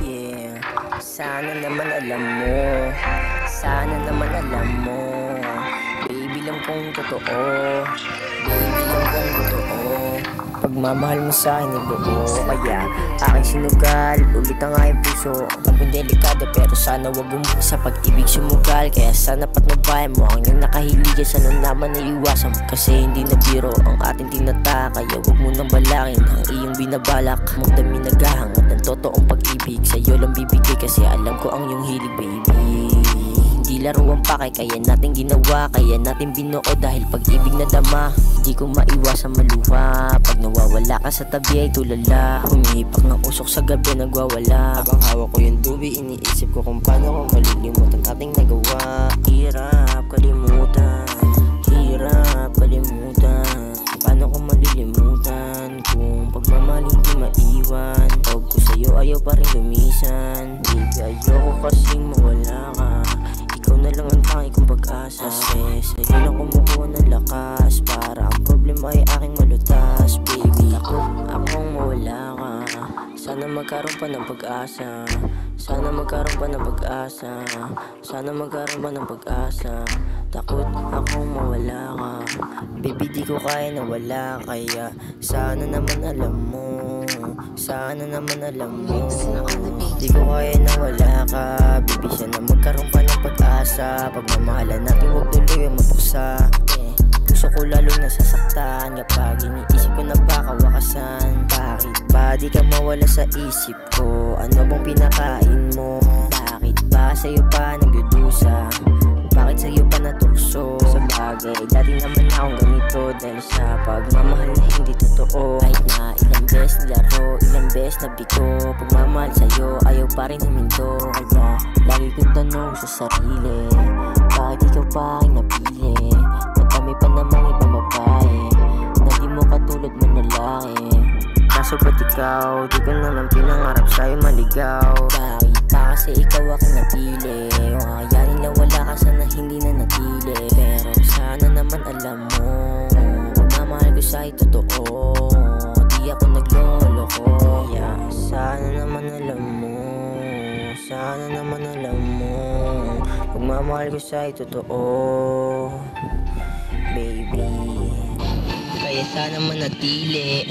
Yeah, sana naman alam mo, sana naman alam mo, baby lang kung totoo, baby lang kung totoo. Pagmamahal mo sa'kin ay buo, kaya aking sinugal, ulit ang aking puso. Ang delikado pero sana wag umukit sa pag-ibig sumugal. Kaya sana patnubayan mo ang iyong nakahiligan, sana naman ay iwasan mo. Kasi hindi na biro ang ating tinata, kaya wag mo nang balakin ang iyong binabalak. Mong dami naghahangat ng totoong pag-ibig, sa'yo lang bibigay kasi alam ko ang iyong hilig, baby. Hindi laro ang pakay, kaya natin ginawa, kaya natin binuo dahil pag-ibig na dama. Di ko maiwasan maluha, pag nawawala ka sa tabi ay tulala. Humihipak ng usok sa gabi nagwawala. Habang hawak ko yung tubi, iniisip ko kung paano ko malilimutan ating nagawa. Hirap kalimutan, hirap kalimutan. Paano ko malilimutan kung pagmamahal hindi maiwan. Tawag ko sa'yo ayaw pa rin lumisan. Baby ayoko kasing mawala ka, ikaw na lang ang tanging kong pag-asa. Sa'yo lang kumukuha ng lakas para ang problema ay aking malutas. Baby akong mawala ka, sana magkaroon pa ng pag-asa. Sana magkaroon pa ng pag-asa, sana magkaroon pa ng pag-asa. Takot akong mawala ka, baby di ko kaya na wala. Kaya sana naman alam mo, sana naman alam mo, di ko kaya na wala ka, baby. Sana magkaroon pa ng pag-asa, pagmamahalan natin huwag tuloy ang mapuksa. Puso ko lalong nasasaktan kapag iniisip ko na baka wakasan. Bakit ba di ka mawala sa isip ko? Ano bang pinakain mo? Bakit ba sa'yo pa nagdudusa? Bakit sa'yo pa natukso? Sa bagay, dati naman akong ganito dahil sa pagmamahal na hindi totoo. Kahit na ilang beses nilaro, ilang beses nabiko, pagmamahal sa'yo ayaw pa rin huminto. Kaya lagi kong tanong sa sarili, bakit ikaw pa aking napili? Madami pa namang ibang babae na di mo katulad mo lalaki. Kaso ba't ikaw, di ko naman pinangarap sa'yo maligaw? Bakit pa kasi ikaw aking napili? Kung kakayanin na wala ka sana hindi na natili. Pero sana naman alam mo, pagmamahal ko sa'yo totoo, di ako nagloloko. Yeah, sana naman alam mo, sana naman alam mo, pagmamahal ko sa'yo totoo, baby. Kaya sana manatili.